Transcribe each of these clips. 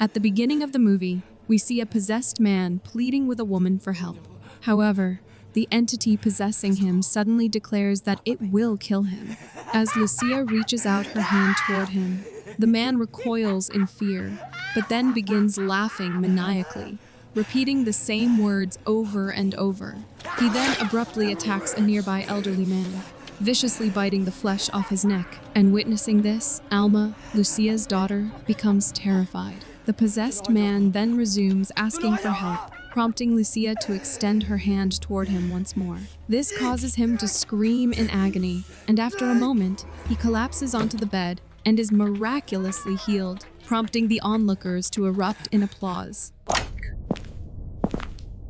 At the beginning of the movie, we see a possessed man pleading with a woman for help. However, the entity possessing him suddenly declares that it will kill him. As Lucia reaches out her hand toward him, the man recoils in fear, but then begins laughing maniacally, repeating the same words over and over. He then abruptly attacks a nearby elderly man, viciously biting the flesh off his neck. And witnessing this, Alma, Lucia's daughter, becomes terrified. The possessed man then resumes asking for help, prompting Lucia to extend her hand toward him once more. This causes him to scream in agony, and after a moment, he collapses onto the bed and is miraculously healed, prompting the onlookers to erupt in applause.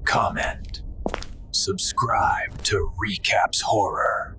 Comment. Subscribe to Recapss Horror.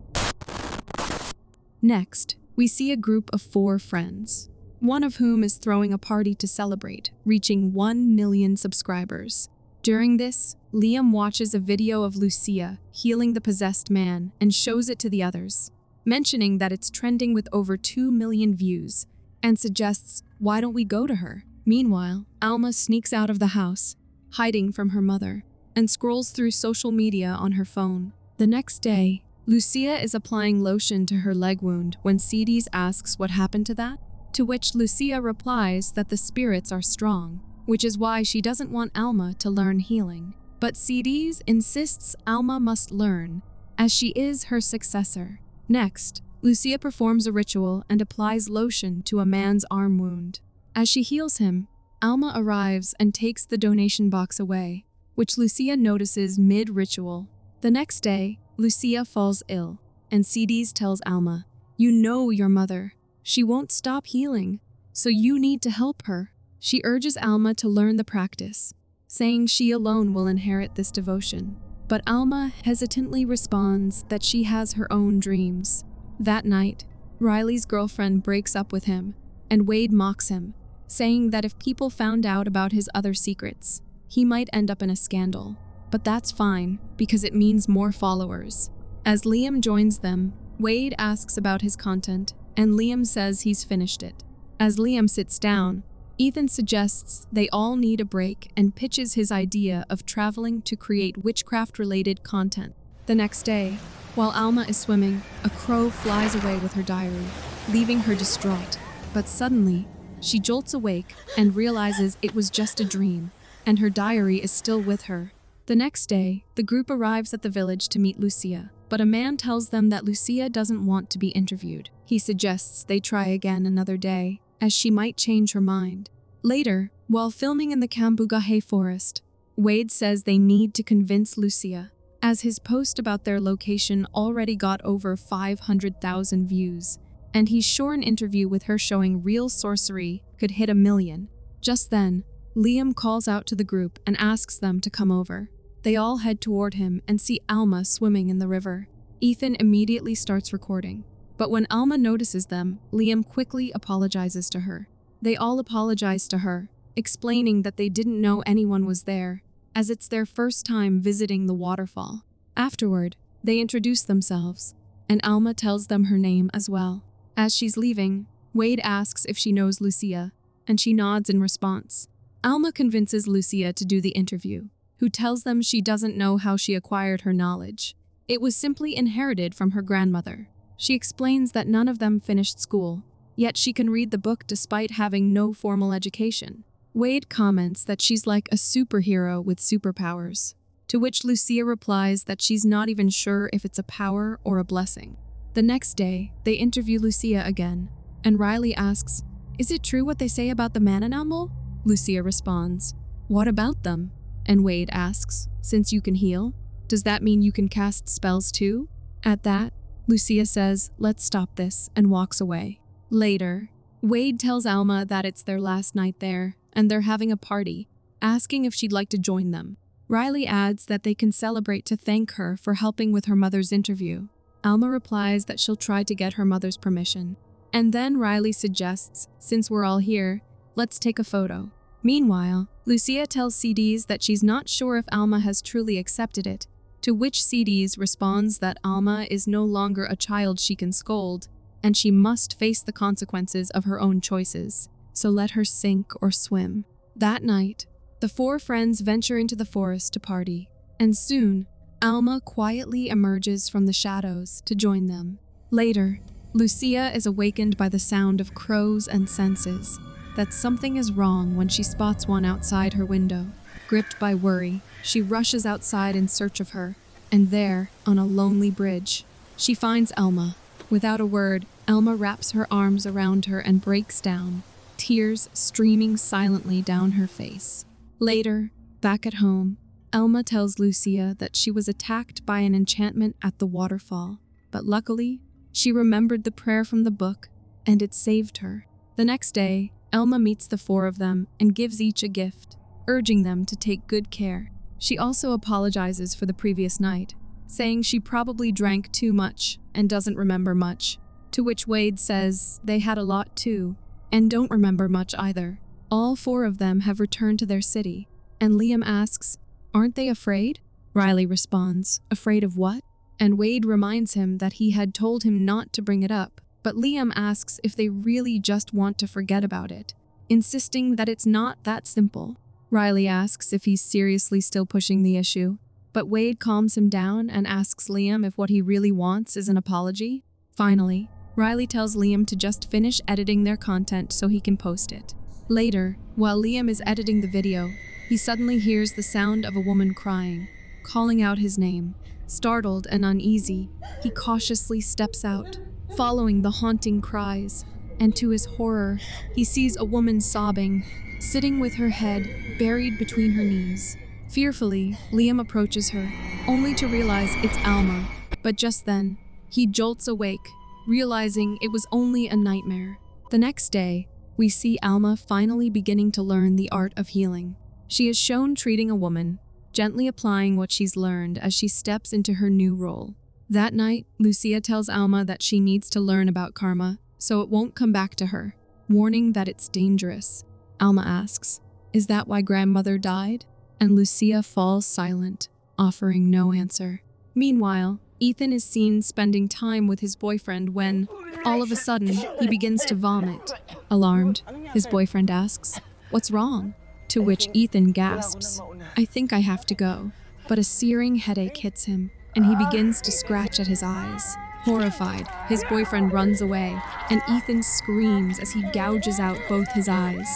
Next, we see a group of 4 friends, one of whom is throwing a party to celebrate, reaching 1 million subscribers. During this, Liam watches a video of Lucia healing the possessed man and shows it to the others, mentioning that it's trending with over 2 million views, and suggests, why don't we go to her? Meanwhile, Alma sneaks out of the house, hiding from her mother, and scrolls through social media on her phone. The next day, Lucia is applying lotion to her leg wound when Cedes asks what happened to that, to which Lucia replies that the spirits are strong, which is why she doesn't want Alma to learn healing. But Cedes insists Alma must learn, as she is her successor. Next, Lucia performs a ritual and applies lotion to a man's arm wound. As she heals him, Alma arrives and takes the donation box away, which Lucia notices mid-ritual. The next day, Lucia falls ill, and Cedes tells Alma, "You know your mother. She won't stop healing, so you need to help her." She urges Alma to learn the practice, saying she alone will inherit this devotion. But Alma hesitantly responds that she has her own dreams. That night, Riley's girlfriend breaks up with him, and Wade mocks him, saying that if people found out about his other secrets, he might end up in a scandal. But that's fine, because it means more followers. As Liam joins them, Wade asks about his content, and Liam says he's finished it. As Liam sits down, Ethan suggests they all need a break and pitches his idea of traveling to create witchcraft-related content. The next day, while Alma is swimming, a crow flies away with her diary, leaving her distraught. But suddenly, she jolts awake and realizes it was just a dream, and her diary is still with her. The next day, the group arrives at the village to meet Lucia, but a man tells them that Lucia doesn't want to be interviewed. He suggests they try again another day, as she might change her mind. Later, while filming in the Cambugahe forest, Wade says they need to convince Lucia, as his post about their location already got over 500,000 views, and he's sure an interview with her showing real sorcery could hit 1 million. Just then, Liam calls out to the group and asks them to come over. They all head toward him and see Alma swimming in the river. Ethan immediately starts recording, but when Alma notices them, Liam quickly apologizes to her. They all apologize to her, explaining that they didn't know anyone was there, as it's their first time visiting the waterfall. Afterward, they introduce themselves, and Alma tells them her name as well. As she's leaving, Wade asks if she knows Lucia, and she nods in response. Alma convinces Lucia to do the interview, who tells them she doesn't know how she acquired her knowledge. It was simply inherited from her grandmother. She explains that none of them finished school, yet she can read the book despite having no formal education. Wade comments that she's like a superhero with superpowers, to which Lucia replies that she's not even sure if it's a power or a blessing. The next day, they interview Lucia again, and Riley asks, "Is it true what they say about the Mananambal?" Lucia responds, "What about them?" And Wade asks, "Since you can heal, does that mean you can cast spells too?" At that, Lucia says, "Let's stop this," and walks away. Later, Wade tells Alma that it's their last night there, and they're having a party, asking if she'd like to join them. Riley adds that they can celebrate to thank her for helping with her mother's interview. Alma replies that she'll try to get her mother's permission. And then Riley suggests, since we're all here, let's take a photo. Meanwhile, Lucia tells Cedes that she's not sure if Alma has truly accepted it, to which Cedes responds that Alma is no longer a child she can scold, and she must face the consequences of her own choices, so let her sink or swim. That night, the four friends venture into the forest to party, and soon, Alma quietly emerges from the shadows to join them. Later, Lucia is awakened by the sound of crows and senses that something is wrong when she spots one outside her window. Gripped by worry, she rushes outside in search of her, and there, on a lonely bridge, she finds Alma. Without a word, Alma wraps her arms around her and breaks down, tears streaming silently down her face. Later, back at home, Alma tells Lucia that she was attacked by an enchantment at the waterfall, but luckily, she remembered the prayer from the book, and it saved her. The next day, Alma meets the four of them and gives each a gift, urging them to take good care. She also apologizes for the previous night, saying she probably drank too much and doesn't remember much, to which Wade says they had a lot too, and don't remember much either. All four of them have returned to their city, and Liam asks, "Aren't they afraid?" Riley responds, "Afraid of what?" And Wade reminds him that he had told him not to bring it up, but Liam asks if they really just want to forget about it, insisting that it's not that simple. Riley asks if he's seriously still pushing the issue, but Wade calms him down and asks Liam if what he really wants is an apology. Finally, Riley tells Liam to just finish editing their content so he can post it. Later, while Liam is editing the video, he suddenly hears the sound of a woman crying, calling out his name. Startled and uneasy, he cautiously steps out, following the haunting cries, and to his horror, he sees a woman sobbing, sitting with her head buried between her knees. Fearfully, Liam approaches her, only to realize it's Alma, but just then, he jolts awake, realizing it was only a nightmare. The next day, we see Alma finally beginning to learn the art of healing. She is shown treating a woman, gently applying what she's learned as she steps into her new role. That night, Lucia tells Alma that she needs to learn about karma, so it won't come back to her, warning that it's dangerous. Alma asks, "Is that why grandmother died?" And Lucia falls silent, offering no answer. Meanwhile, Ethan is seen spending time with his boyfriend when, all of a sudden, he begins to vomit. Alarmed, his boyfriend asks, "What's wrong?" To which Ethan gasps, "I think I have to go." But a searing headache hits him, and he begins to scratch at his eyes. Horrified, his boyfriend runs away, and Ethan screams as he gouges out both his eyes.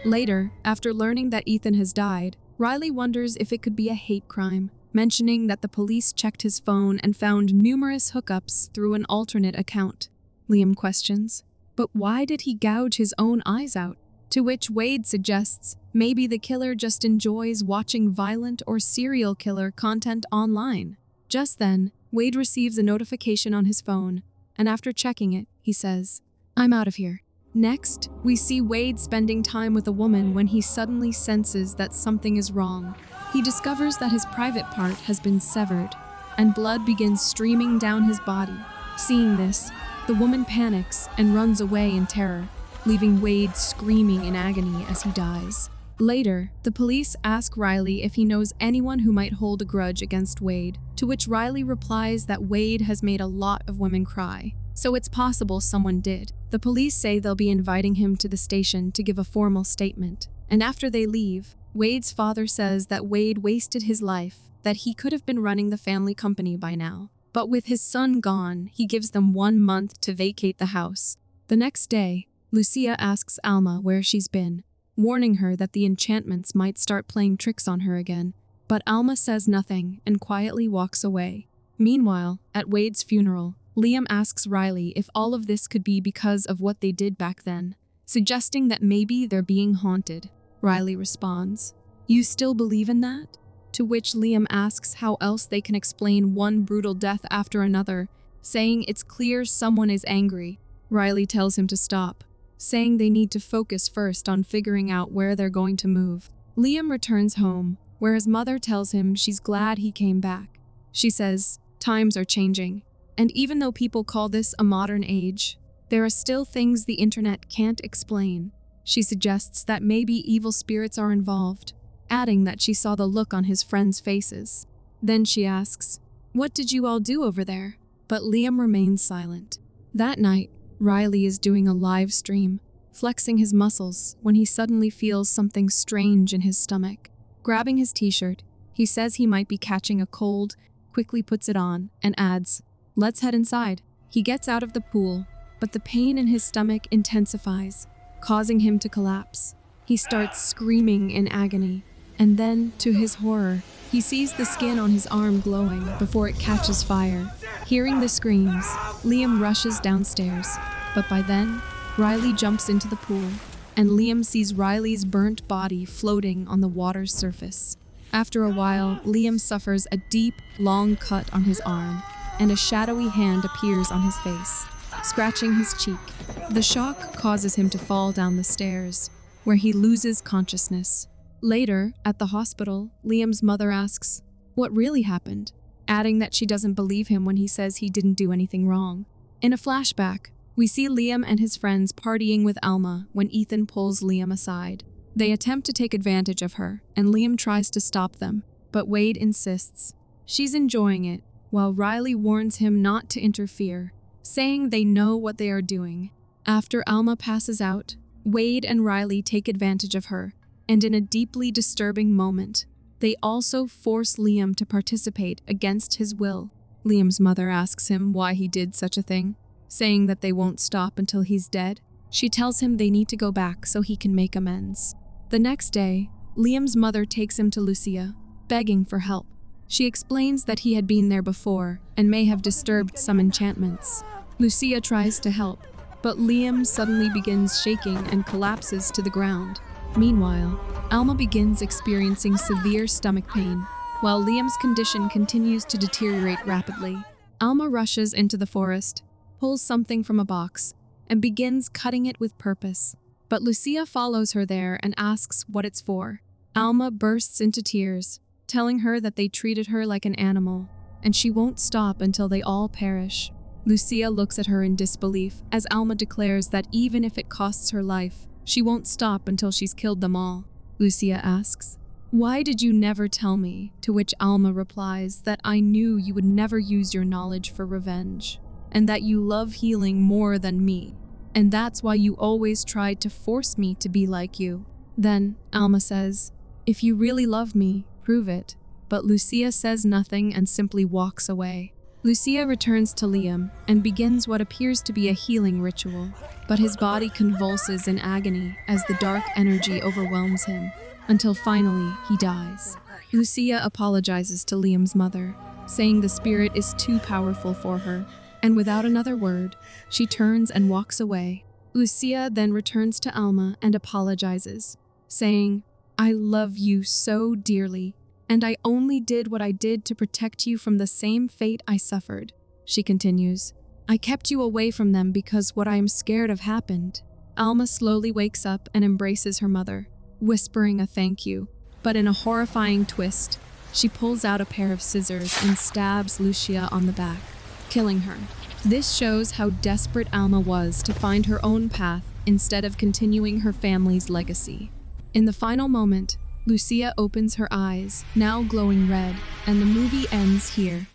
Later, after learning that Ethan has died, Riley wonders if it could be a hate crime, mentioning that the police checked his phone and found numerous hookups through an alternate account. Liam questions, "But why did he gouge his own eyes out?" To which Wade suggests maybe the killer just enjoys watching violent or serial killer content online. Just then, Wade receives a notification on his phone, and after checking it, he says, "I'm out of here." Next, we see Wade spending time with a woman when he suddenly senses that something is wrong. He discovers that his private part has been severed, and blood begins streaming down his body. Seeing this, the woman panics and runs away in terror, leaving Wade screaming in agony as he dies. Later, the police ask Riley if he knows anyone who might hold a grudge against Wade, to which Riley replies that Wade has made a lot of women cry, so it's possible someone did. The police say they'll be inviting him to the station to give a formal statement, and after they leave, Wade's father says that Wade wasted his life, that he could have been running the family company by now. But with his son gone, he gives them 1 month to vacate the house. The next day, Lucia asks Alma where she's been, warning her that the enchantments might start playing tricks on her again. But Alma says nothing and quietly walks away. Meanwhile, at Wade's funeral, Liam asks Riley if all of this could be because of what they did back then, suggesting that maybe they're being haunted. Riley responds, "You still believe in that?" To which Liam asks how else they can explain one brutal death after another, saying it's clear someone is angry. Riley tells him to stop, saying they need to focus first on figuring out where they're going to move. Liam returns home, where his mother tells him she's glad he came back. She says, "Times are changing, and even though people call this a modern age, there are still things the internet can't explain." She suggests that maybe evil spirits are involved, adding that she saw the look on his friends' faces. Then she asks, "What did you all do over there?" But Liam remains silent. That night, Riley is doing a live stream, flexing his muscles when he suddenly feels something strange in his stomach. Grabbing his t-shirt, he says he might be catching a cold, quickly puts it on, and adds, "Let's head inside." He gets out of the pool, but the pain in his stomach intensifies, causing him to collapse. He starts screaming in agony, and then, to his horror, he sees the skin on his arm glowing before it catches fire. Hearing the screams, Liam rushes downstairs, but by then, Riley jumps into the pool, and Liam sees Riley's burnt body floating on the water's surface. After a while, Liam suffers a deep, long cut on his arm, and a shadowy hand appears on his face, scratching his cheek. The shock causes him to fall down the stairs, where he loses consciousness. Later, at the hospital, Liam's mother asks what really happened, adding that she doesn't believe him when he says he didn't do anything wrong. In a flashback, we see Liam and his friends partying with Alma when Ethan pulls Liam aside. They attempt to take advantage of her, and Liam tries to stop them, but Wade insists. She's enjoying it, while Riley warns him not to interfere, saying they know what they are doing. After Alma passes out, Wade and Riley take advantage of her, and in a deeply disturbing moment, they also force Liam to participate against his will. Liam's mother asks him why he did such a thing, saying that they won't stop until he's dead. She tells him they need to go back so he can make amends. The next day, Liam's mother takes him to Lucia, begging for help. She explains that he had been there before and may have disturbed some enchantments. Lucia tries to help, but Liam suddenly begins shaking and collapses to the ground. Meanwhile, Alma begins experiencing severe stomach pain, while Liam's condition continues to deteriorate rapidly. Alma rushes into the forest, pulls something from a box, and begins cutting it with purpose. But Lucia follows her there and asks what it's for. Alma bursts into tears, telling her that they treated her like an animal, and she won't stop until they all perish. Lucia looks at her in disbelief as Alma declares that even if it costs her life, she won't stop until she's killed them all. Lucia asks, "Why did you never tell me?" To which Alma replies that I knew you would never use your knowledge for revenge, and that you love healing more than me, and that's why you always tried to force me to be like you. Then Alma says, "If you really love me, prove it." But Lucia says nothing and simply walks away. Lucia returns to Liam and begins what appears to be a healing ritual, but his body convulses in agony as the dark energy overwhelms him, until finally he dies. Lucia apologizes to Liam's mother, saying the spirit is too powerful for her, and without another word, she turns and walks away. Lucia then returns to Alma and apologizes, saying, "I love you so dearly, and I only did what I did to protect you from the same fate I suffered." She continues, "I kept you away from them because what I am scared of happened." Alma slowly wakes up and embraces her mother, whispering a thank you, but in a horrifying twist, she pulls out a pair of scissors and stabs Lucia on the back, killing her. This shows how desperate Alma was to find her own path instead of continuing her family's legacy. In the final moment, Lucia opens her eyes, now glowing red, and the movie ends here.